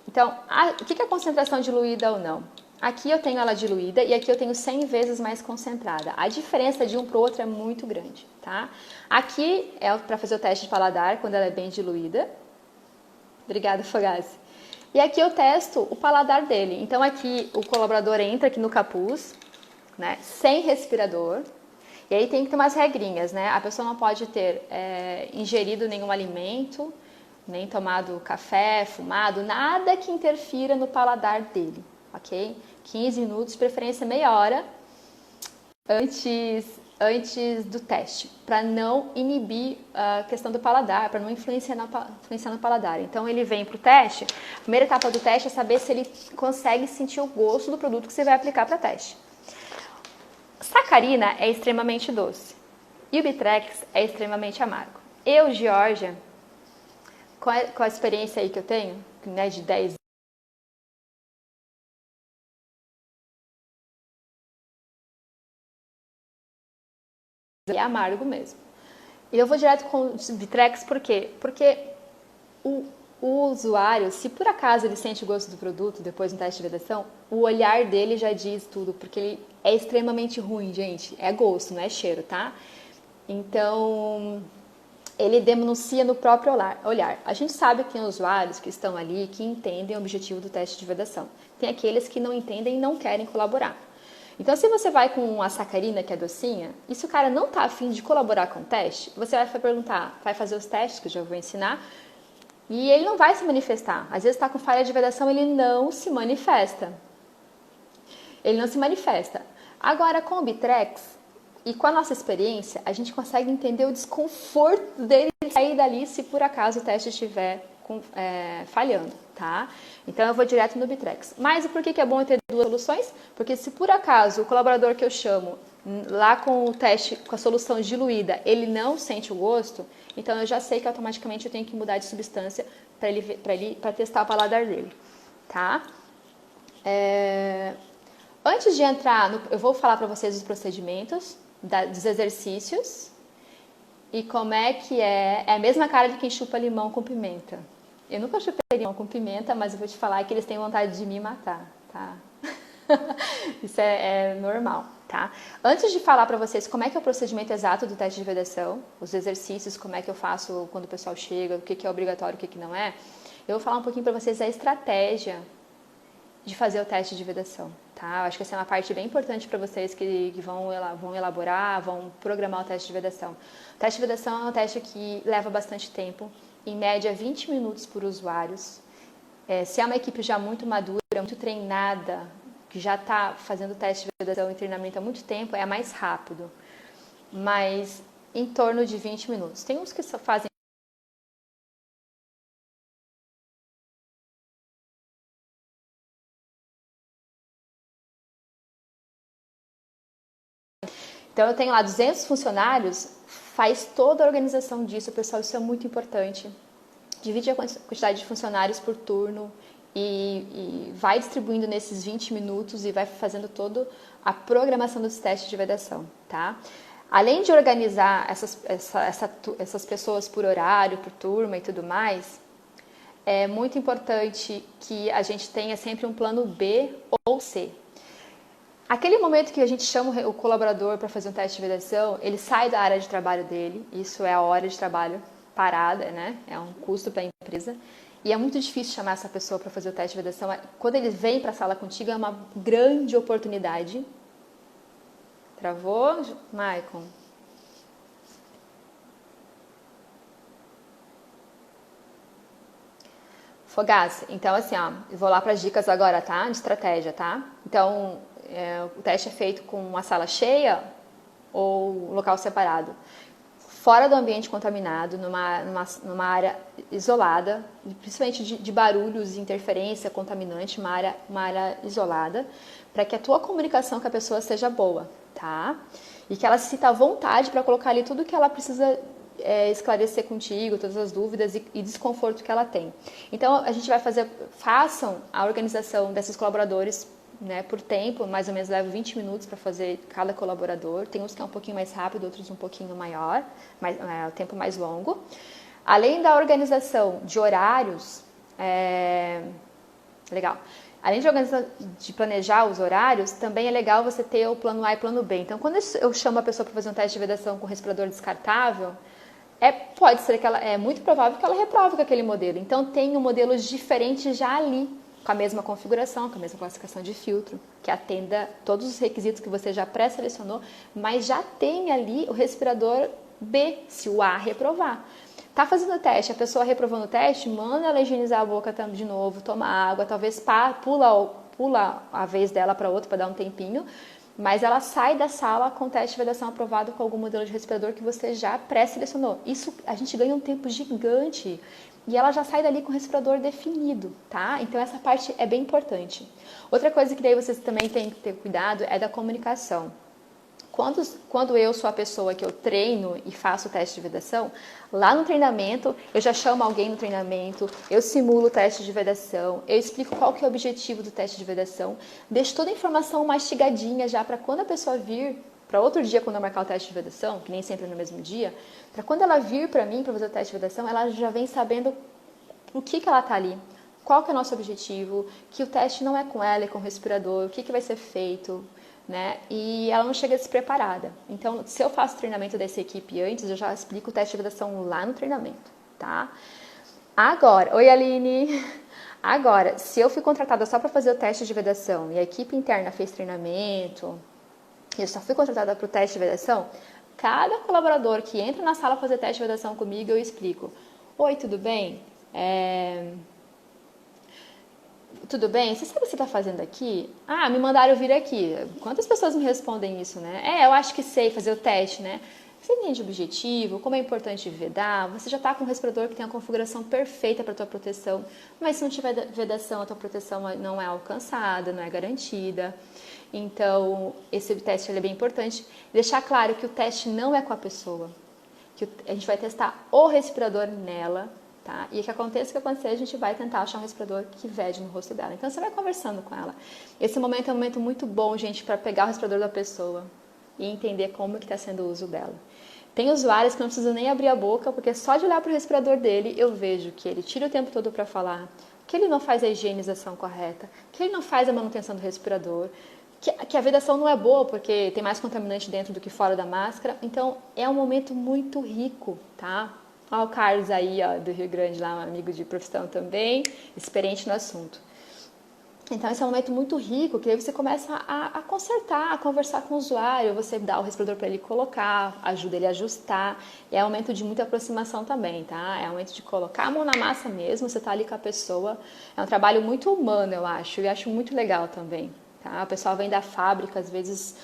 Speaker 1: Então, o que é concentração diluída ou não? Aqui eu tenho ela diluída e aqui eu tenho 100 vezes mais concentrada. A diferença de um para o outro é muito grande, tá? Aqui é para fazer o teste de paladar, quando ela é bem diluída. Obrigada, Fogazi. E aqui eu testo o paladar dele. Então aqui o colaborador entra aqui no capuz, né, sem respirador. E aí tem que ter umas regrinhas, né? A pessoa não pode ter ingerido nenhum alimento, nem tomado café, fumado, nada que interfira no paladar dele, ok? 15 minutos, de preferência meia hora, antes do teste, para não inibir a questão do paladar, para não influenciar no paladar. Então ele vem para o teste, a primeira etapa do teste é saber se ele consegue sentir o gosto do produto que você vai aplicar para teste. Sacarina é extremamente doce e o Bitrex é extremamente amargo. Eu, Georgia, com a experiência aí que eu tenho, né, de 10 é amargo mesmo. E eu vou direto com o Bitrex, por quê? Porque o usuário, se por acaso ele sente o gosto do produto depois do teste de vedação, o olhar dele já diz tudo, porque ele é extremamente ruim, gente. É gosto, não é cheiro, tá? Então, ele denuncia no próprio olhar. A gente sabe que tem usuários que estão ali que entendem o objetivo do teste de vedação. Tem aqueles que não entendem e não querem colaborar. Então, se você vai com uma sacarina que é docinha, e se o cara não está afim de colaborar com o teste, você vai perguntar, vai fazer os testes que eu já vou ensinar, E ele não vai se manifestar. Às vezes está com falha de vedação, ele não se manifesta. Ele não se manifesta. Agora, com o Bitrex e com a nossa experiência, a gente consegue entender o desconforto dele sair dali se por acaso o teste estiver falhando, tá? Então eu vou direto no Bitrex. Mas por que é bom ter duas soluções? Porque se por acaso o colaborador que eu chamo lá com o teste, com a solução diluída, ele não sente o gosto, então eu já sei que automaticamente eu tenho que mudar de substância para testar o paladar dele, tá? Antes de entrar, eu vou falar para vocês os procedimentos, dos exercícios e como é que é a mesma cara de quem chupa limão com pimenta. Eu nunca chupei limão com pimenta, mas eu vou te falar que eles têm vontade de me matar, tá? Isso é normal, tá? Antes de falar para vocês como é que é o procedimento exato do teste de vedação, os exercícios, como é que eu faço quando o pessoal chega, o que é obrigatório, o que não é, eu vou falar um pouquinho para vocês a estratégia de fazer o teste de vedação, tá? Eu acho que essa é uma parte bem importante para vocês que vão elaborar, vão programar o teste de vedação. O teste de vedação é um teste que leva bastante tempo, em média 20 minutos por usuários. Se é uma equipe já muito madura, muito treinada, que já está fazendo teste de vedação e treinamento há muito tempo, é mais rápido, mas em torno de 20 minutos. Tem uns que só fazem Então, eu tenho lá 200 funcionários, faz toda a organização disso, pessoal, isso é muito importante. Divide a quantidade de funcionários por turno e vai distribuindo nesses 20 minutos e vai fazendo toda a programação dos testes de vedação, tá? Além de organizar essas pessoas por horário, por turma e tudo mais, é muito importante que a gente tenha sempre um plano B ou C. Aquele momento que a gente chama o colaborador para fazer um teste de vedação, ele sai da área de trabalho dele, isso é a hora de trabalho parada, né? É um custo para a empresa. E é muito difícil chamar essa pessoa para fazer o teste de vedação. Quando ele vem para a sala contigo, é uma grande oportunidade. Travou, Maicon? Fogás, então assim, ó, eu vou lá para as dicas agora, tá? De estratégia, tá? Então, o teste é feito com uma sala cheia ou local separado. Fora do ambiente contaminado, numa área isolada, principalmente de barulhos, interferência contaminante, uma área isolada, para que a tua comunicação com a pessoa seja boa, tá? E que ela se sinta à vontade para colocar ali tudo que ela precisa esclarecer contigo, todas as dúvidas e desconforto que ela tem. Então, a gente vai façam a organização desses colaboradores, né, por tempo, mais ou menos leva 20 minutos para fazer cada colaborador. Tem uns que é um pouquinho mais rápido, outros um pouquinho maior, o tempo mais longo. Além da organização de horários, legal. Além de planejar os horários, também é legal você ter o plano A e o plano B. Então, quando eu chamo a pessoa para fazer um teste de vedação com respirador descartável, pode ser que é muito provável que ela reprove com aquele modelo. Então, tem modelos diferentes já ali, com a mesma configuração, com a mesma classificação de filtro, que atenda todos os requisitos que você já pré-selecionou, mas já tem ali o respirador B, se o A reprovar. Tá fazendo o teste, a pessoa reprovando o teste, manda ela higienizar a boca de novo, toma água, talvez pula a vez dela para outra para dar um tempinho, mas ela sai da sala com o teste de vedação aprovado com algum modelo de respirador que você já pré-selecionou. Isso a gente ganha um tempo gigante e ela já sai dali com o respirador definido, tá? Então essa parte é bem importante. Outra coisa que daí vocês também têm que ter cuidado é da comunicação. Quando eu sou a pessoa que eu treino e faço o teste de vedação, lá no treinamento, eu já chamo alguém no treinamento, eu simulo o teste de vedação, eu explico qual que é o objetivo do teste de vedação, deixo toda a informação mastigadinha já para quando a pessoa vir, para outro dia quando eu marcar o teste de vedação, que nem sempre é no mesmo dia, para quando ela vir para mim para fazer o teste de vedação, ela já vem sabendo o que ela está ali, qual que é o nosso objetivo, que o teste não é com ela, é com o respirador, o que vai ser feito, né? E ela não chega despreparada. Então, se eu faço treinamento dessa equipe antes, eu já explico o teste de vedação lá no treinamento, tá? Agora, oi Aline! Agora, se eu fui contratada só para fazer o teste de vedação e a equipe interna fez treinamento, e eu só fui contratada para o teste de vedação, cada colaborador que entra na sala fazer teste de vedação comigo, eu explico: oi, tudo bem? Tudo bem? Você sabe o que você está fazendo aqui? Ah, me mandaram vir aqui. Quantas pessoas me respondem isso, né? Eu acho que sei fazer o teste, né? Você entende o objetivo, como é importante vedar, você já está com um respirador que tem a configuração perfeita para a tua proteção, mas se não tiver vedação, a tua proteção não é alcançada, não é garantida. Então, esse teste é bem importante. Deixar claro que o teste não é com a pessoa, que a gente vai testar o respirador nela, tá? E que aconteça o que acontecer, a gente vai tentar achar um respirador que vede no rosto dela. Então, você vai conversando com ela. Esse momento é um momento muito bom, gente, para pegar o respirador da pessoa e entender como que está sendo o uso dela. Tem usuários que não precisam nem abrir a boca, porque só de olhar para o respirador dele, eu vejo que ele tira o tempo todo para falar, que ele não faz a higienização correta, que ele não faz a manutenção do respirador, que a vedação não é boa, porque tem mais contaminante dentro do que fora da máscara. Então, é um momento muito rico, tá? Olha o Carlos aí, ó, do Rio Grande, lá, um amigo de profissão também, experiente no assunto. Então, esse é um momento muito rico, que aí você começa a consertar, a conversar com o usuário, você dá o respirador para ele colocar, ajuda ele a ajustar. É um momento de muita aproximação também, tá? É um momento de colocar a mão na massa mesmo, você tá ali com a pessoa. É um trabalho muito humano, eu acho, e acho muito legal também, tá? O pessoal vem da fábrica, às vezes,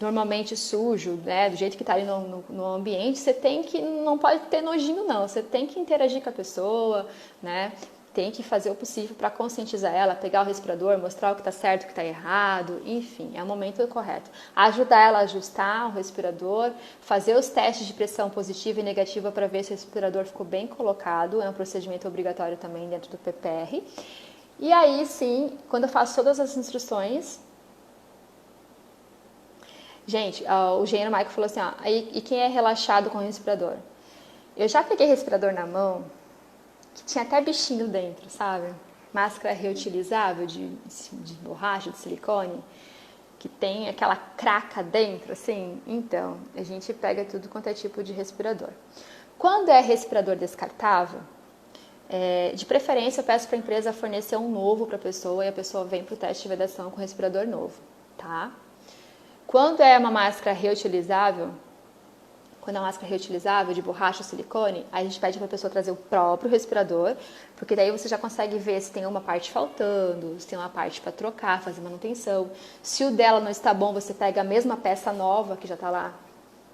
Speaker 1: normalmente sujo, né? Do jeito que tá ali no ambiente, você tem que, não pode ter nojinho não, você tem que interagir com a pessoa, né? Tem que fazer o possível para conscientizar ela, pegar o respirador, mostrar o que está certo, o que está errado, enfim, é o momento correto. Ajudar ela a ajustar o respirador, fazer os testes de pressão positiva e negativa para ver se o respirador ficou bem colocado, é um procedimento obrigatório também dentro do PPR. E aí sim, quando eu faço todas as instruções... Gente, o engenheiro Michael falou assim, ó, e quem é relaxado com o respirador? Eu já peguei respirador na mão, que tinha até bichinho dentro, sabe? Máscara reutilizável de borracha, de silicone, que tem aquela craca dentro, assim. Então, a gente pega tudo quanto é tipo de respirador. Quando é respirador descartável, de preferência eu peço para a empresa fornecer um novo para a pessoa e a pessoa vem para o teste de vedação com respirador novo, tá? Quando é uma máscara reutilizável, quando é uma máscara reutilizável de borracha ou silicone, a gente pede para a pessoa trazer o próprio respirador, porque daí você já consegue ver se tem uma parte faltando, se tem uma parte para trocar, fazer manutenção. Se o dela não está bom, você pega a mesma peça nova que já está lá,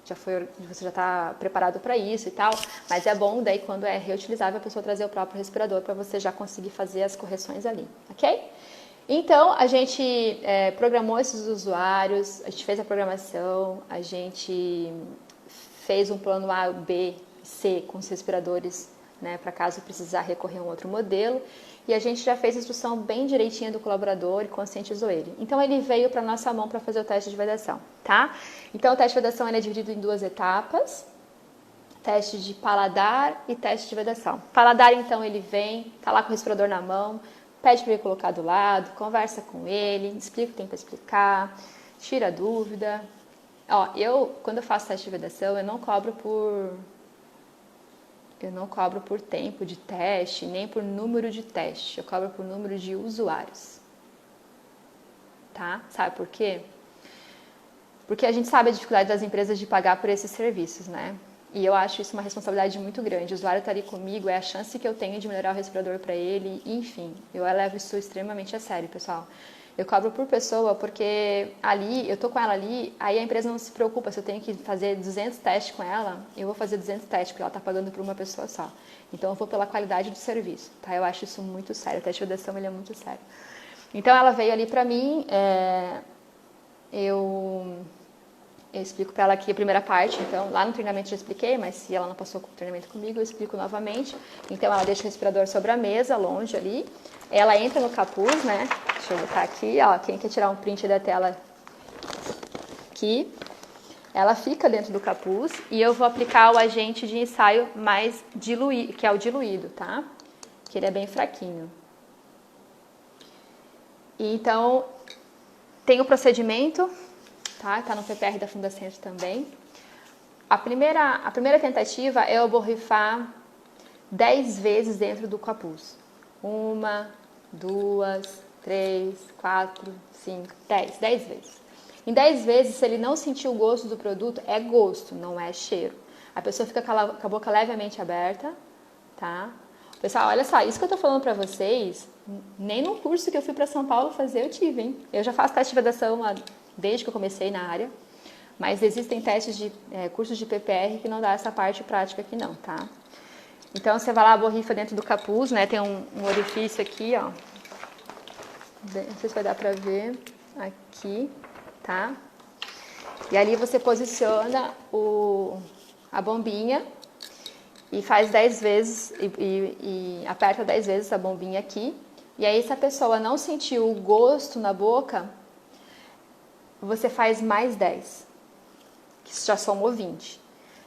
Speaker 1: você já está preparado para isso e tal, mas é bom daí quando é reutilizável a pessoa trazer o próprio respirador para você já conseguir fazer as correções ali, ok? Então, a gente programou esses usuários, a gente fez a programação, a gente fez um plano A, B, C com os respiradores, né, para caso precisar recorrer a um outro modelo, e a gente já fez a instrução bem direitinha do colaborador e conscientizou ele. Então, ele veio para a nossa mão para fazer o teste de vedação, tá? Então, o teste de vedação ele é dividido em 2 etapas, teste de paladar e teste de vedação. Paladar, então, ele vem, tá lá com o respirador na mão, pede para ele colocar do lado, conversa com ele, explica o que tem para explicar, tira a dúvida. Ó, quando eu faço teste de vedação, eu não cobro por tempo de teste, nem por número de teste, eu cobro por número de usuários. Tá? Sabe por quê? Porque a gente sabe a dificuldade das empresas de pagar por esses serviços, né? E eu acho isso uma responsabilidade muito grande. O usuário está ali comigo, é a chance que eu tenho de melhorar o respirador para ele, enfim. Eu levo isso extremamente a sério, pessoal. Eu cobro por pessoa porque ali, eu tô com ela ali, aí a empresa não se preocupa se eu tenho que fazer 200 testes com ela, eu vou fazer 200 testes porque ela tá pagando por uma pessoa só. Então eu vou pela qualidade do serviço, tá? Eu acho isso muito sério, o teste de vedação ele é muito sério. Então ela veio ali pra mim, eu explico para ela aqui a primeira parte, então lá no treinamento já expliquei, mas se ela não passou com o treinamento comigo, eu explico novamente. Então ela deixa o respirador sobre a mesa, longe ali, ela entra no capuz, né? Deixa eu botar aqui, ó, quem quer tirar um print da tela aqui, ela fica dentro do capuz e eu vou aplicar o agente de ensaio mais diluído, que é o diluído, tá? Que ele é bem fraquinho. E então, tem o procedimento, tá no PPR da Fundacentro também. A primeira tentativa é eu borrifar 10 vezes dentro do capuz. 1, 2, 3, 4, 5, 10 vezes. Em 10 vezes, se ele não sentir o gosto do produto, é gosto, não é cheiro. A pessoa fica com a boca levemente aberta, tá? Pessoal, olha só, isso que eu tô falando pra vocês, nem no curso que eu fui pra São Paulo fazer eu tive, hein? Eu já faço teste de validação desde que eu comecei na área, mas existem testes de cursos de PPR que não dá essa parte prática aqui não, tá? Então você vai lá, borrifa dentro do capuz, né? Tem um orifício aqui, ó. Não sei se vai dar pra ver. Aqui, tá? E ali você posiciona a bombinha e faz 10 vezes, e aperta 10 vezes a bombinha aqui. E aí, se a pessoa não sentiu o gosto na boca, você faz mais 10, que já somou 20.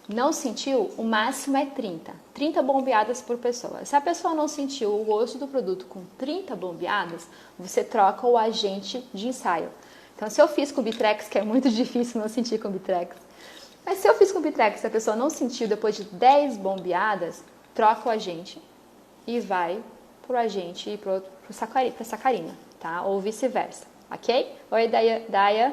Speaker 1: Não sentiu, o máximo é 30. 30 bombeadas por pessoa. Se a pessoa não sentiu o gosto do produto com 30 bombeadas, você troca o agente de ensaio. Então, se eu fiz com Bitrex, que é muito difícil não sentir com Bitrex, mas se eu fiz com Bitrex e a pessoa não sentiu depois de 10 bombeadas, troca o agente e vai pro agente e pra sacarina, tá? Ou vice-versa, ok? Oi, Daya.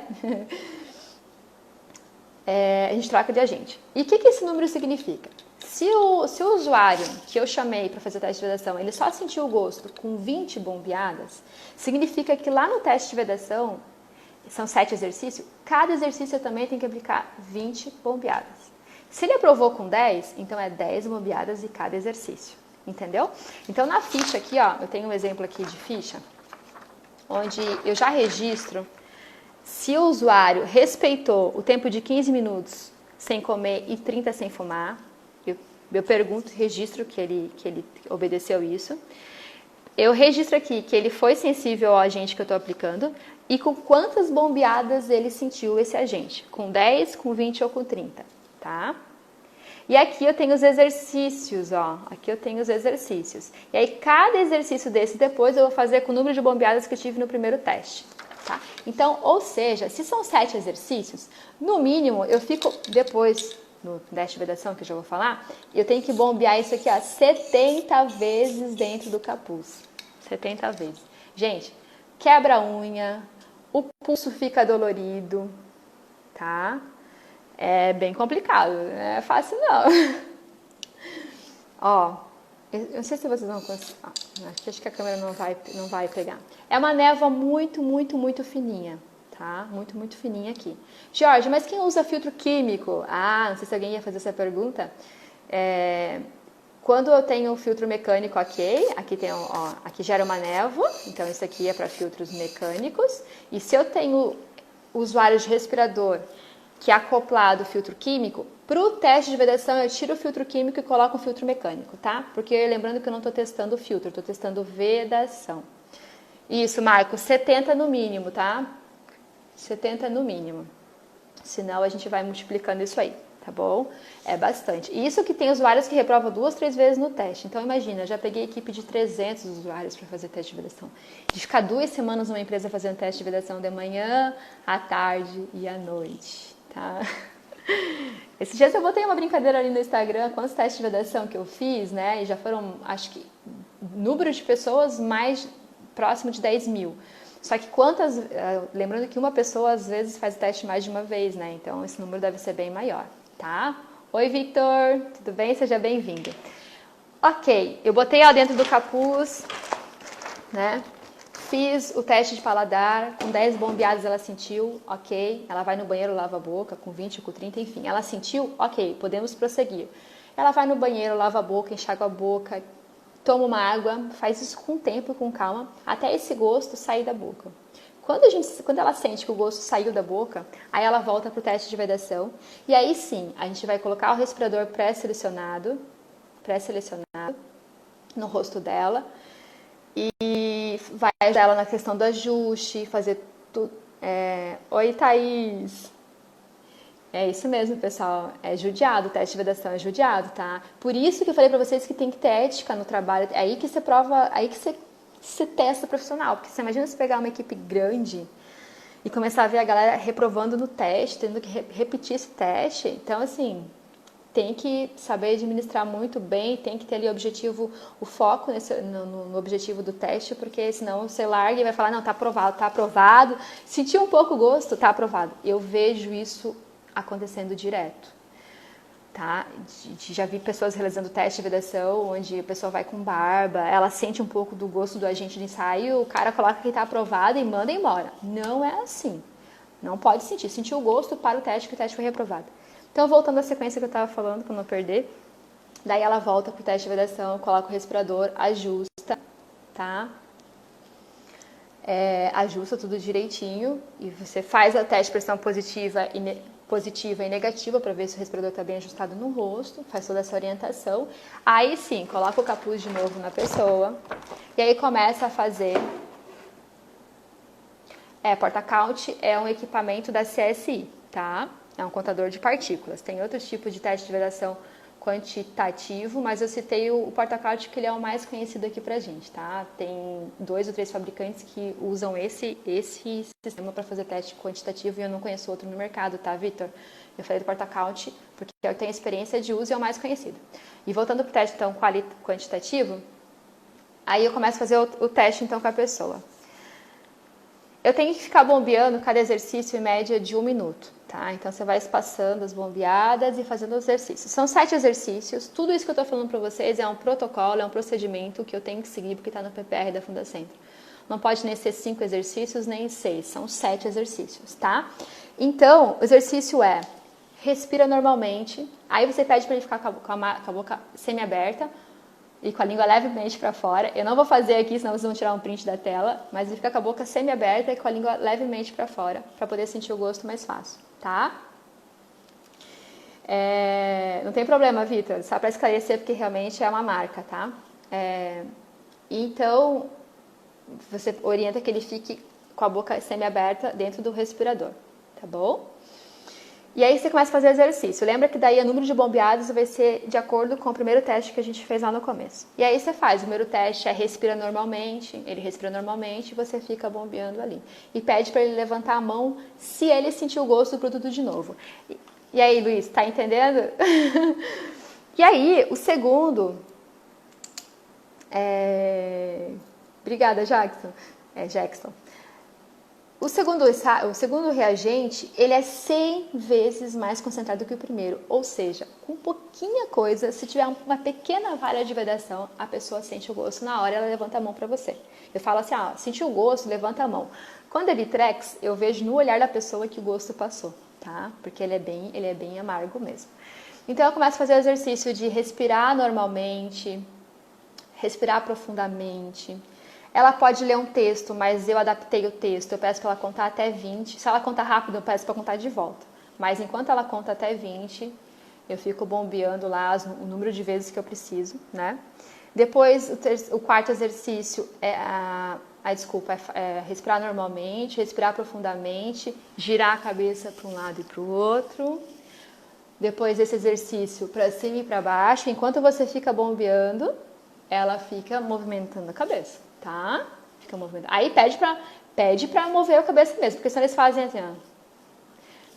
Speaker 1: A gente troca de agente. E o que esse número significa? Se o usuário que eu chamei para fazer o teste de vedação, ele só sentiu o gosto com 20 bombeadas, significa que lá no teste de vedação, são 7 exercícios, cada exercício eu também tenho que aplicar 20 bombeadas. Se ele aprovou com 10, então é 10 bombeadas em cada exercício, entendeu? Então na ficha aqui, ó, eu tenho um exemplo aqui de ficha, onde eu já registro se o usuário respeitou o tempo de 15 minutos sem comer e 30 sem fumar. Eu pergunto, registro que ele obedeceu isso. Eu registro aqui que ele foi sensível ao agente que eu estou aplicando e com quantas bombeadas ele sentiu esse agente. Com 10, com 20 ou com 30, tá? E aqui eu tenho os exercícios, ó. Aqui eu tenho os exercícios. E aí cada exercício desse depois eu vou fazer com o número de bombeadas que eu tive no primeiro teste. Tá? Então, ou seja, se são 7 exercícios, no mínimo eu fico depois, no teste de vedação que eu já vou falar, eu tenho que bombear isso aqui, ó, 70 vezes dentro do capuz. 70 vezes. Gente, quebra a unha, o pulso fica dolorido, tá? É bem complicado, não é fácil não. Ó, eu não sei se vocês vão conseguir. Acho que a câmera não vai pegar. É uma névoa muito, muito, muito fininha, tá? Muito, muito fininha aqui. Jorge, mas quem usa filtro químico? Não sei se alguém ia fazer essa pergunta. Quando eu tenho o filtro mecânico, ok. Aqui gera uma névoa, então isso aqui é para filtros mecânicos. E se eu tenho usuário de respirador que é acoplado o filtro químico, para o teste de vedação eu tiro o filtro químico e coloco um filtro mecânico, tá? Porque lembrando que eu não estou testando o filtro, estou testando vedação. Isso, Marco, 70 no mínimo, tá? 70 no mínimo. Senão a gente vai multiplicando isso aí, tá bom? É bastante. E isso que tem usuários que reprovam 2, 3 vezes no teste. Então imagina, eu já peguei equipe de 300 usuários para fazer teste de vedação. De ficar 2 semanas numa empresa fazendo teste de vedação de manhã, à tarde e à noite. Tá? Esses dias eu botei uma brincadeira ali no Instagram, quantos testes de vedação que eu fiz, né? E já foram, acho que, número de pessoas mais próximo de 10 mil. Só que lembrando que uma pessoa às vezes faz o teste mais de uma vez, né? Então esse número deve ser bem maior, tá? Oi, Victor, tudo bem? Seja bem-vindo. Ok, eu botei ela dentro do capuz, né? Fiz o teste de paladar, com 10 bombeadas ela sentiu, ok. Ela vai no banheiro, lava a boca, com 20, com 30, enfim. Ela sentiu, ok, podemos prosseguir. Ela vai no banheiro, lava a boca, enxágua a boca, toma uma água, faz isso com tempo, com calma, até esse gosto sair da boca. Quando ela sente que o gosto saiu da boca, aí ela volta para o teste de vedação. E aí sim, a gente vai colocar o respirador pré-selecionado no rosto dela. E vai ajudar ela na questão do ajuste, fazer tudo. Oi, Thaís! É isso mesmo, pessoal. É judiado, o teste de vedação é judiado, tá? Por isso que eu falei pra vocês que tem que ter ética no trabalho. É aí que você prova, aí que você testa profissional. Porque você imagina se pegar uma equipe grande e começar a ver a galera reprovando no teste, tendo que repetir esse teste. Então, assim, tem que saber administrar muito bem, tem que ter ali o foco no objetivo do teste, porque senão você larga e vai falar, não, tá aprovado. Sentiu um pouco o gosto, tá aprovado. Eu vejo isso acontecendo direto. tá? Já vi pessoas realizando teste de vedação, onde a pessoa vai com barba, ela sente um pouco do gosto do agente de ensaio, o cara coloca que está aprovado e manda embora. Não é assim. Não pode sentir. Sentir o gosto para o teste, que o teste foi reprovado. Então, voltando à sequência que eu estava falando, para não perder, daí ela volta para o teste de vedação, coloca o respirador, ajusta, tá? Ajusta tudo direitinho e você faz a teste de pressão positiva e negativa para ver se o respirador está bem ajustado no rosto, faz toda essa orientação. Aí sim, coloca o capuz de novo na pessoa e aí começa a fazer. Porta-count é um equipamento da CSI, tá? É um contador de partículas. Tem outros tipos de teste de vedação quantitativo, mas eu citei o porta-count que ele é o mais conhecido aqui pra gente, tá? Tem 2 ou 3 fabricantes que usam esse sistema para fazer teste quantitativo e eu não conheço outro no mercado, tá, Vitor? Eu falei do porta-count porque eu tenho experiência de uso e é o mais conhecido. E voltando pro teste, então, quantitativo, aí eu começo a fazer o teste, então, com a pessoa. Eu tenho que ficar bombeando cada exercício em média de 1 minuto, tá? Então, você vai espaçando as bombeadas e fazendo os exercícios. São 7 exercícios. Tudo isso que eu estou falando para vocês é um protocolo, é um procedimento que eu tenho que seguir porque está no PPR da Fundacentro. Não pode nem ser 5 exercícios, nem 6. São 7 exercícios, tá? Então, o exercício é respira normalmente. Aí você pede para ele ficar com a boca semi-aberta e com a língua levemente para fora. Eu não vou fazer aqui, senão vocês vão tirar um print da tela, mas ele fica com a boca semi-aberta e com a língua levemente para fora, para poder sentir o gosto mais fácil, tá? Não tem problema, Vitor, só para esclarecer, porque realmente é uma marca, tá? Então, você orienta que ele fique com a boca semi-aberta dentro do respirador, tá bom? E aí você começa a fazer exercício. Lembra que daí o número de bombeadas vai ser de acordo com o primeiro teste que a gente fez lá no começo. E aí você faz, o primeiro teste é respira normalmente, ele respira normalmente e você fica bombeando ali. E pede para ele levantar a mão se ele sentir o gosto do produto de novo. E aí, Luiz, tá entendendo? E aí, o segundo... Obrigada, Jackson. Jackson. O segundo reagente, ele é 100 vezes mais concentrado que o primeiro. Ou seja, com pouquinha coisa, se tiver uma pequena falha de vedação, a pessoa sente o gosto na hora, ela levanta a mão para você. Eu falo assim, sentiu o gosto, levanta a mão. Quando é Bitrex, eu vejo no olhar da pessoa que o gosto passou, tá? Porque ele é bem amargo mesmo. Então, eu começo a fazer o exercício de respirar normalmente, respirar profundamente. Ela pode ler um texto, mas eu adaptei o texto, eu peço para ela contar até 20. Se ela contar rápido, eu peço para contar de volta. Mas enquanto ela conta até 20, eu fico bombeando lá o número de vezes que eu preciso, né? Depois, o quarto exercício é respirar normalmente, respirar profundamente, girar a cabeça para um lado e para o outro. Depois desse exercício, para cima e para baixo, enquanto você fica bombeando, ela fica movimentando a cabeça. Tá? Fica movimentando. Aí pede pra mover a cabeça mesmo, porque senão eles fazem assim,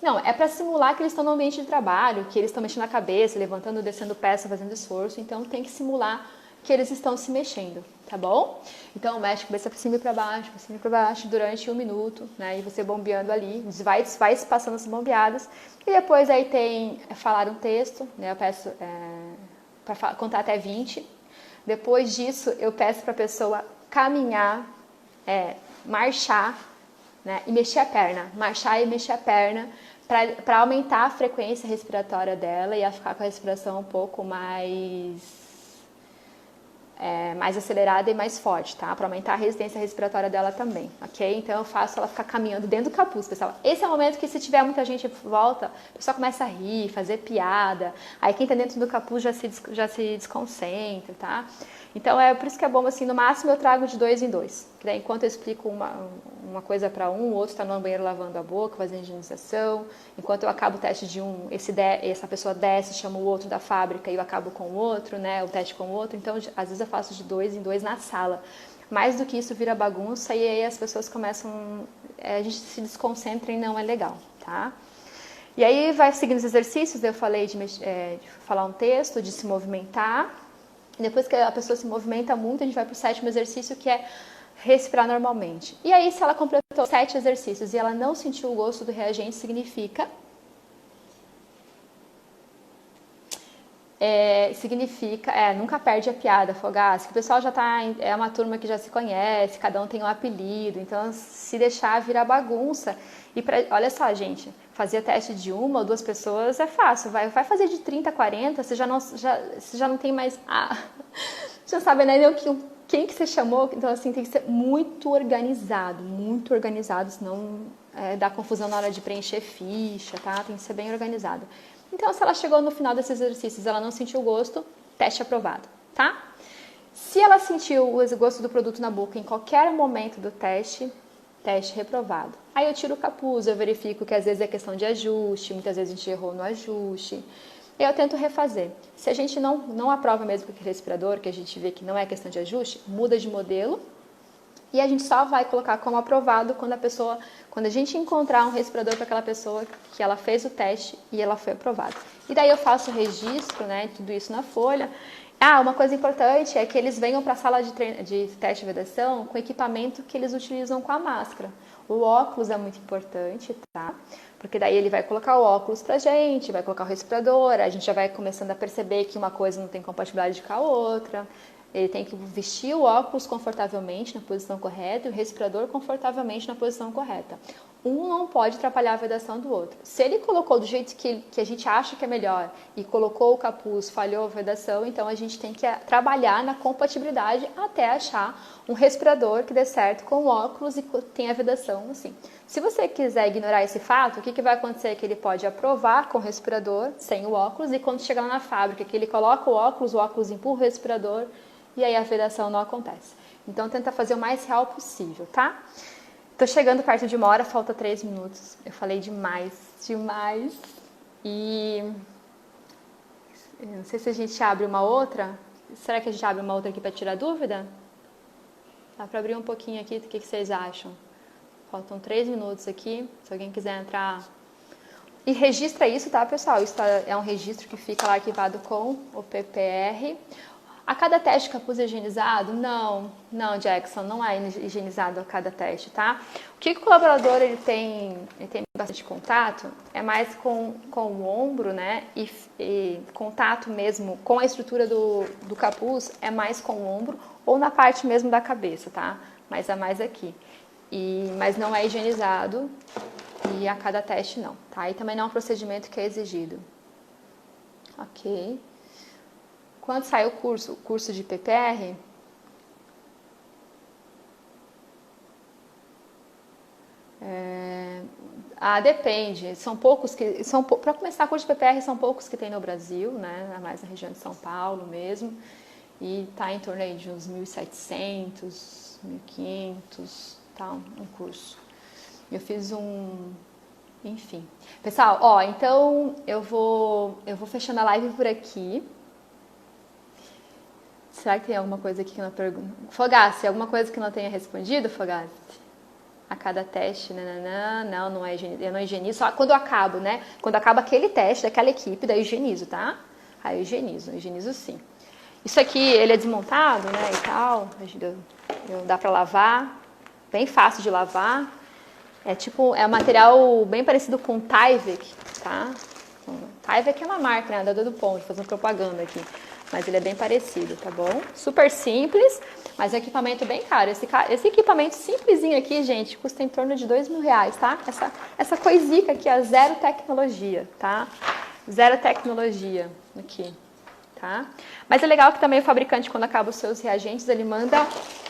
Speaker 1: Não, é pra simular que eles estão no ambiente de trabalho, que eles estão mexendo a cabeça, levantando, descendo peça, fazendo esforço, então tem que simular que eles estão se mexendo, tá bom? Então mexe a cabeça pra cima e pra baixo, durante 1 minuto, né? E você bombeando ali, vai passando as bombeadas, e depois aí tem falar um texto, né? Eu peço pra contar até 20. Depois disso, eu peço pra pessoa caminhar, marchar, né, e mexer a perna. Marchar e mexer a perna para aumentar a frequência respiratória dela e ela ficar com a respiração um pouco mais acelerada e mais forte, tá? Para aumentar a resistência respiratória dela também, ok? Então eu faço ela ficar caminhando dentro do capuz, pessoal. Esse é o momento que se tiver muita gente em volta, o pessoal começa a rir, fazer piada. Aí quem tá dentro do capuz já se desconcentra, tá? Então, por isso que é bom, assim, no máximo eu trago de 2 em 2. Que daí, enquanto eu explico uma coisa para um, o outro está no banheiro lavando a boca, fazendo higienização. Enquanto eu acabo o teste de um, essa pessoa desce, chama o outro da fábrica e eu acabo com o outro, né? O teste com o outro. Então, às vezes eu faço de 2 em 2 na sala. Mais do que isso vira bagunça e aí as pessoas começam... a gente se desconcentra e não é legal, tá? E aí vai seguindo os exercícios, eu falei de falar um texto, de se movimentar. Depois que a pessoa se movimenta muito, a gente vai para o 7º exercício, que é respirar normalmente. E aí, se ela completou 7 exercícios e ela não sentiu o gosto do reagente, significa significa, nunca perde a piada, Fogaça, que o pessoal já tá, é uma turma que já se conhece, cada um tem um apelido, então se deixar virar bagunça. E olha só, gente, fazer teste de uma ou duas pessoas é fácil, vai fazer de 30 a 40, você já não tem mais, já sabe, né, quem que você chamou, então assim, tem que ser muito organizado, senão dá confusão na hora de preencher ficha, tá? Tem que ser bem organizado. Então, se ela chegou no final desses exercícios e ela não sentiu gosto, teste aprovado, tá? Se ela sentiu o gosto do produto na boca em qualquer momento do teste, teste reprovado. Aí eu tiro o capuz, eu verifico que às vezes é questão de ajuste, muitas vezes a gente errou no ajuste. Eu tento refazer. Se a gente não aprova mesmo com aquele respirador, que a gente vê que não é questão de ajuste, muda de modelo. E a gente só vai colocar como aprovado quando a gente encontrar um respirador para aquela pessoa que ela fez o teste e ela foi aprovada. E daí eu faço o registro, né, tudo isso na folha. Uma coisa importante é que eles venham para a sala de teste de vedação com o equipamento que eles utilizam com a máscara. O óculos é muito importante, tá? Porque daí ele vai colocar o óculos pra gente, vai colocar o respirador, a gente já vai começando a perceber que uma coisa não tem compatibilidade com a outra. Ele tem que vestir o óculos confortavelmente na posição correta e o respirador confortavelmente na posição correta. Um não pode atrapalhar a vedação do outro. Se ele colocou do jeito que a gente acha que é melhor e colocou o capuz, falhou a vedação, então a gente tem que trabalhar na compatibilidade até achar um respirador que dê certo com o óculos e tenha a vedação assim. Se você quiser ignorar esse fato, o que vai acontecer é que ele pode aprovar com o respirador, sem o óculos, e quando chegar lá na fábrica, que ele coloca o óculos empurra o respirador, e aí a vedação não acontece. Então, tenta fazer o mais real possível, tá? Tô chegando perto de 1 hora, falta 3 minutos. Eu falei demais. E não sei se a gente abre uma outra. Será que a gente abre uma outra aqui para tirar dúvida? Dá para abrir um pouquinho aqui, o que vocês acham? Faltam 3 minutos aqui, se alguém quiser entrar. E registra isso, tá, pessoal? Isso é um registro que fica lá arquivado com o PPR. A cada teste capuz é higienizado? Não, Jackson, não é higienizado a cada teste, tá? O que o colaborador ele tem bastante contato é mais com o ombro, né? E contato mesmo com a estrutura do capuz é mais com o ombro ou na parte mesmo da cabeça, tá? Mas é mais aqui. Mas não é higienizado e a cada teste não, tá? E também não é um procedimento que é exigido. Ok. Quando sai o curso de PPR, depende. São poucos que para começar o curso de PPR são poucos que tem no Brasil, né? Mais na região de São Paulo mesmo. E tá em torno aí de uns 1.700, 1.500, tá, um curso. Eu fiz enfim. Pessoal, então eu vou fechando a live por aqui. Será que tem alguma coisa aqui que eu não pergunto? Fogace, alguma coisa que não tenha respondido, Fogace? A cada teste, não é higienizo. Eu não higienizo, só quando eu acabo, né? Quando acaba aquele teste daquela equipe, daí eu higienizo, tá? Aí eu higienizo sim. Isso aqui, ele é desmontado, né, e tal, dá pra lavar, bem fácil de lavar. É um material bem parecido com o Tyvek, tá? Tyvek é uma marca, né, da do Ponte, fazendo propaganda aqui. Mas ele é bem parecido, tá bom? Super simples, mas é um equipamento bem caro. Esse equipamento simplesinho aqui, gente, custa em torno de R$2.000, tá? Essa coisica aqui é zero tecnologia, tá? Zero tecnologia aqui, tá? Mas é legal que também o fabricante, quando acaba os seus reagentes, ele manda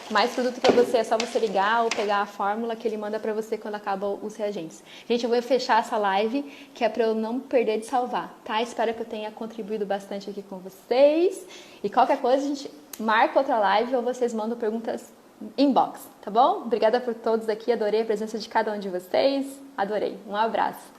Speaker 1: mais produto para você. É só você ligar ou pegar a fórmula que ele manda para você quando acabam os reagentes. Gente, eu vou fechar essa live, que é para eu não perder de salvar, tá? Espero que eu tenha contribuído bastante aqui com vocês. E qualquer coisa, a gente marca outra live ou vocês mandam perguntas inbox, tá bom? Obrigada por todos aqui, adorei a presença de cada um de vocês. Adorei. Um abraço.